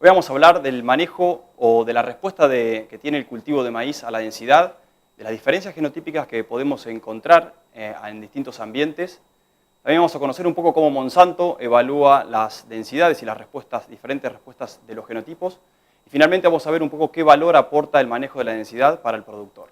Hoy vamos a hablar del manejo o de la respuesta que tiene el cultivo de maíz a la densidad, de las diferencias genotípicas que podemos encontrar en distintos ambientes. También vamos a conocer un poco cómo Monsanto evalúa las densidades y las diferentes respuestas de los genotipos. Y finalmente vamos a ver un poco qué valor aporta el manejo de la densidad para el productor.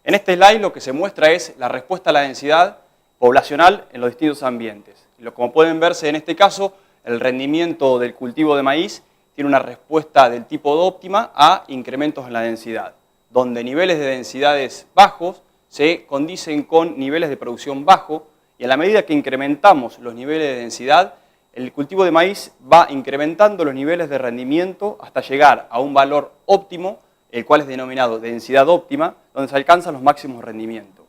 En este slide lo que se muestra es la respuesta a la densidad poblacional en los distintos ambientes. Como pueden verse en este caso, el rendimiento del cultivo de maíz tiene una respuesta del tipo óptima a incrementos en la densidad, donde niveles de densidades bajos se condicen con niveles de producción bajo, y a la medida que incrementamos los niveles de densidad, el cultivo de maíz va incrementando los niveles de rendimiento hasta llegar a un valor óptimo, el cual es denominado densidad óptima, donde se alcanzan los máximos rendimientos.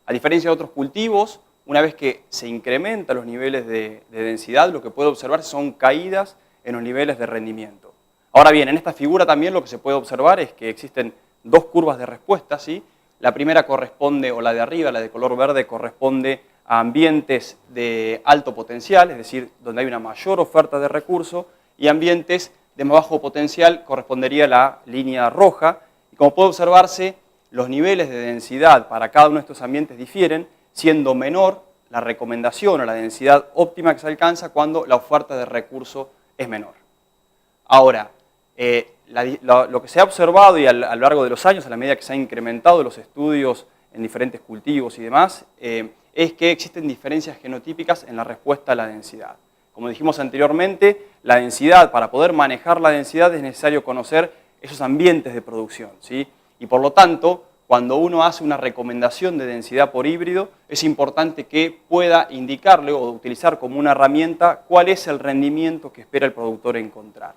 A diferencia de otros cultivos, una vez que se incrementan los niveles de densidad, lo que puede observarse son caídas en los niveles de rendimiento. Ahora bien, en esta figura también lo que se puede observar es que existen dos curvas de respuesta, ¿sí? La primera corresponde, o la de arriba, la de color verde, corresponde a ambientes de alto potencial, es decir, donde hay una mayor oferta de recursos, y ambientes de más bajo potencial correspondería a la línea roja. Y como puede observarse, los niveles de densidad para cada uno de estos ambientes difieren, siendo menor la recomendación o la densidad óptima que se alcanza cuando la oferta de recursos es menor. Ahora, lo que se ha observado y a lo largo de los años, a la medida que se han incrementado los estudios en diferentes cultivos y demás, es que existen diferencias genotípicas en la respuesta a la densidad. Como dijimos anteriormente, la densidad, para poder manejar la densidad es necesario conocer esos ambientes de producción, ¿sí? Y por lo tanto, cuando uno hace una recomendación de densidad por híbrido, es importante que pueda indicarle o utilizar como una herramienta cuál es el rendimiento que espera el productor encontrar.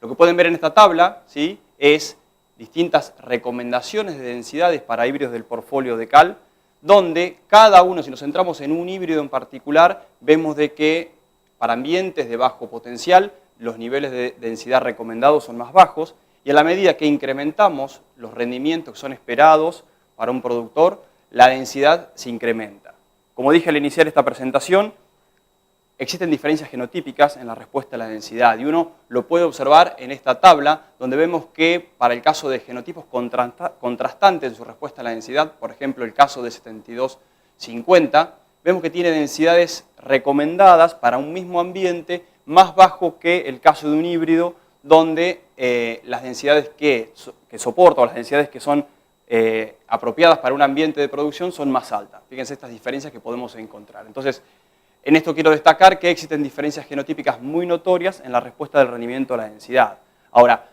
Lo que pueden ver en esta tabla, ¿sí?, es distintas recomendaciones de densidades para híbridos del portfolio de Cal, donde cada uno, si nos centramos en un híbrido en particular, vemos de que para ambientes de bajo potencial los niveles de densidad recomendados son más bajos, y a la medida que incrementamos los rendimientos que son esperados para un productor, la densidad se incrementa. Como dije al iniciar esta presentación, existen diferencias genotípicas en la respuesta a la densidad, y uno lo puede observar en esta tabla, donde vemos que para el caso de genotipos contrastantes en su respuesta a la densidad, por ejemplo el caso de 7250, vemos que tiene densidades recomendadas para un mismo ambiente más bajo que el caso de un híbrido, donde las densidades que soporta o las densidades que son apropiadas para un ambiente de producción son más altas. Fíjense estas diferencias que podemos encontrar. Entonces, en esto quiero destacar que existen diferencias genotípicas muy notorias en la respuesta del rendimiento a la densidad. Ahora,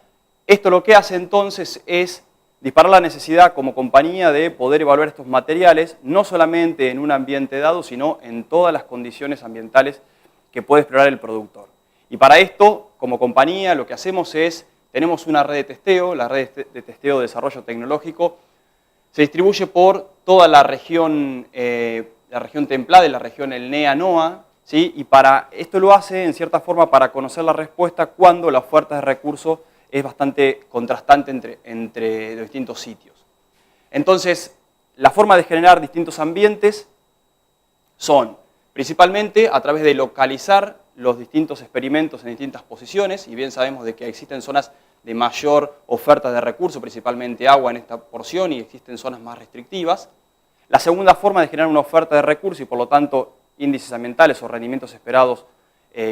esto lo que hace entonces es disparar la necesidad como compañía de poder evaluar estos materiales, no solamente en un ambiente dado, sino en todas las condiciones ambientales que puede explorar el productor. Y para esto, como compañía, lo que hacemos es, tenemos una red de testeo, la red de testeo de desarrollo tecnológico, se distribuye por toda la región templada, la región el NEA-NOA, ¿sí? Y para esto lo hace, en cierta forma, para conocer la respuesta cuando la oferta de recursos es bastante contrastante entre los distintos sitios. Entonces, la forma de generar distintos ambientes son, principalmente, a través de localizar los distintos experimentos en distintas posiciones, y bien sabemos de que existen zonas de mayor oferta de recursos, principalmente agua en esta porción, y existen zonas más restrictivas. La segunda forma de generar una oferta de recursos y por lo tanto índices ambientales o rendimientos esperados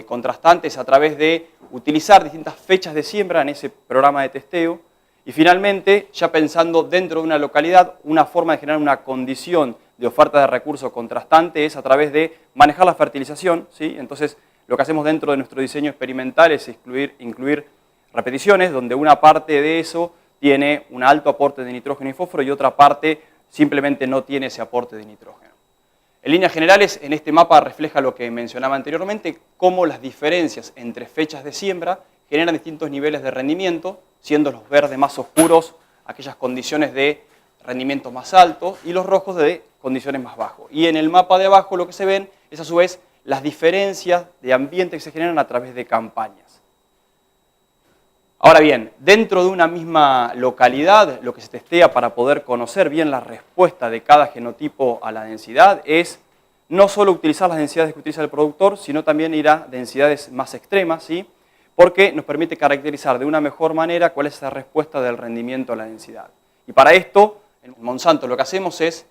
contrastantes a través de utilizar distintas fechas de siembra en ese programa de testeo. Y finalmente, ya pensando dentro de una localidad, una forma de generar una condición de oferta de recursos contrastante es a través de manejar la fertilización, ¿sí? Entonces, lo que hacemos dentro de nuestro diseño experimental es incluir repeticiones, donde una parte de eso tiene un alto aporte de nitrógeno y fósforo y otra parte simplemente no tiene ese aporte de nitrógeno. En líneas generales, en este mapa refleja lo que mencionaba anteriormente, cómo las diferencias entre fechas de siembra generan distintos niveles de rendimiento, siendo los verdes más oscuros aquellas condiciones de rendimiento más alto y los rojos de condiciones más bajos. Y en el mapa de abajo lo que se ven es a su vez las diferencias de ambiente que se generan a través de campañas. Ahora bien, dentro de una misma localidad, lo que se testea para poder conocer bien la respuesta de cada genotipo a la densidad es no solo utilizar las densidades que utiliza el productor, sino también ir a densidades más extremas, ¿sí? porque nos permite caracterizar de una mejor manera cuál es esa respuesta del rendimiento a la densidad. Y para esto, en Monsanto lo que hacemos es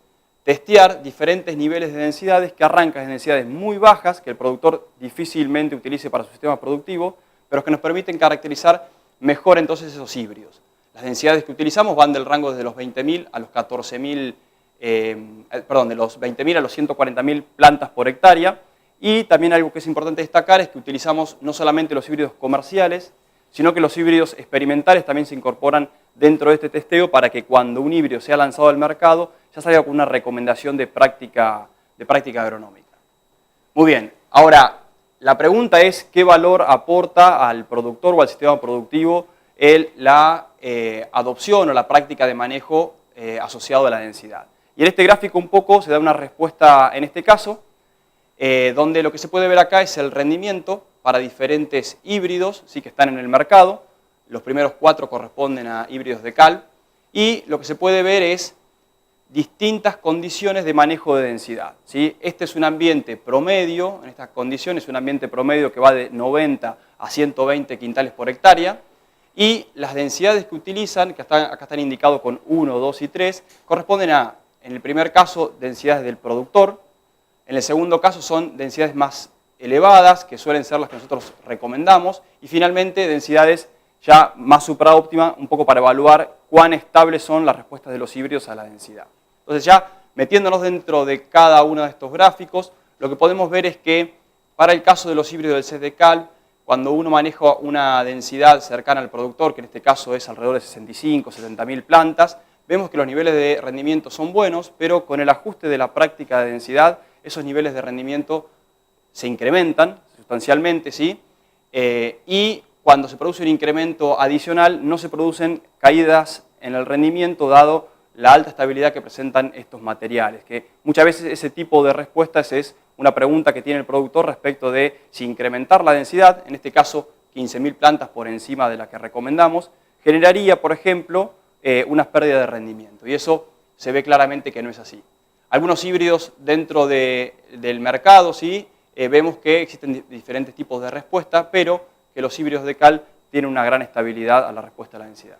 testear diferentes niveles de densidades que arrancan en densidades muy bajas, que el productor difícilmente utilice para su sistema productivo, pero que nos permiten caracterizar mejor entonces esos híbridos. Las densidades que utilizamos van del rango desde los 20.000 a los 14.000, de los 20.000 a los 140.000 plantas por hectárea. Y también algo que es importante destacar es que utilizamos no solamente los híbridos comerciales, sino que los híbridos experimentales también se incorporan dentro de este testeo para que cuando un híbrido sea lanzado al mercado ya salga con una recomendación de práctica agronómica. Muy bien, ahora la pregunta es qué valor aporta al productor o al sistema productivo la adopción o la práctica de manejo asociado a la densidad. Y en este gráfico un poco se da una respuesta en este caso, donde lo que se puede ver acá es el rendimiento para diferentes híbridos ¿sí? que están en el mercado. Los primeros 4 corresponden a híbridos de cal. Y lo que se puede ver es distintas condiciones de manejo de densidad. ¿sí? Este es un ambiente promedio, en estas condiciones es un ambiente promedio que va de 90 a 120 quintales por hectárea. Y las densidades que utilizan, que acá están indicados con 1, 2 y 3, corresponden a, en el primer caso, densidades del productor. En el segundo caso son densidades más elevadas, que suelen ser las que nosotros recomendamos. Y finalmente, densidades ya más supraóptimas, un poco para evaluar cuán estables son las respuestas de los híbridos a la densidad. Entonces ya metiéndonos dentro de cada uno de estos gráficos, lo que podemos ver es que para el caso de los híbridos del CES de cal, cuando uno maneja una densidad cercana al productor, que en este caso es alrededor de 65, 70.000 plantas, vemos que los niveles de rendimiento son buenos, pero con el ajuste de la práctica de densidad, esos niveles de rendimiento se incrementan sustancialmente, ¿sí? Y cuando se produce un incremento adicional, no se producen caídas en el rendimiento, dado la alta estabilidad que presentan estos materiales, que muchas veces ese tipo de respuestas es una pregunta que tiene el productor respecto de si incrementar la densidad, en este caso 15.000 plantas por encima de la que recomendamos, generaría, por ejemplo, unas pérdidas de rendimiento, y eso se ve claramente que no es así. Algunos híbridos dentro del mercado, sí, vemos que existen diferentes tipos de respuesta, pero que los híbridos de cal tienen una gran estabilidad a la respuesta a la densidad.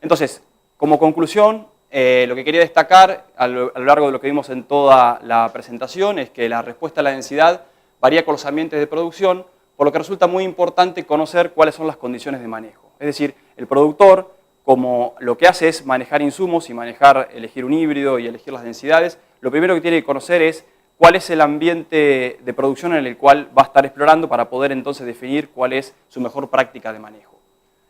Entonces, como conclusión, lo que quería destacar a lo largo de lo que vimos en toda la presentación es que la respuesta a la densidad varía con los ambientes de producción, por lo que resulta muy importante conocer cuáles son las condiciones de manejo. Es decir, el productor, como lo que hace es manejar insumos y elegir un híbrido y elegir las densidades, lo primero que tiene que conocer es cuál es el ambiente de producción en el cual va a estar explorando para poder entonces definir cuál es su mejor práctica de manejo.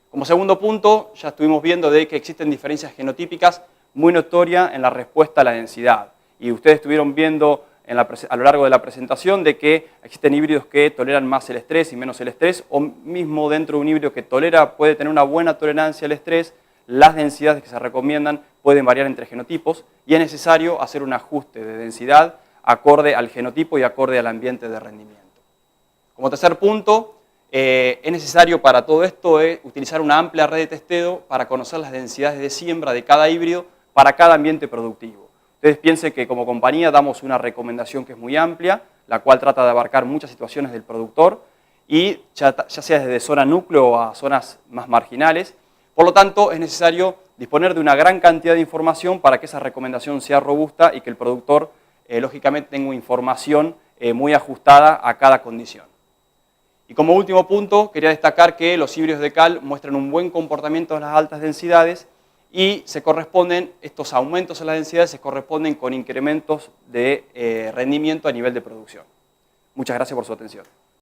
Como segundo punto, ya estuvimos viendo de que existen diferencias genotípicas muy notorias en la respuesta a la densidad. Y ustedes estuvieron viendo a lo largo de la presentación de que existen híbridos que toleran más el estrés y menos el estrés, o mismo dentro de un híbrido que puede tener una buena tolerancia al estrés, las densidades que se recomiendan pueden variar entre genotipos y es necesario hacer un ajuste de densidad acorde al genotipo y acorde al ambiente de rendimiento. Como tercer punto, es necesario para todo esto utilizar una amplia red de testeo para conocer las densidades de siembra de cada híbrido para cada ambiente productivo. Ustedes piensen que como compañía damos una recomendación que es muy amplia, la cual trata de abarcar muchas situaciones del productor y ya sea desde zona núcleo a zonas más marginales. Por lo tanto, es necesario disponer de una gran cantidad de información para que esa recomendación sea robusta y que el productor, lógicamente, tenga información muy ajustada a cada condición. Y como último punto, quería destacar que los híbridos de cal muestran un buen comportamiento en las altas densidades y estos aumentos en las densidades se corresponden con incrementos de rendimiento a nivel de producción. Muchas gracias por su atención.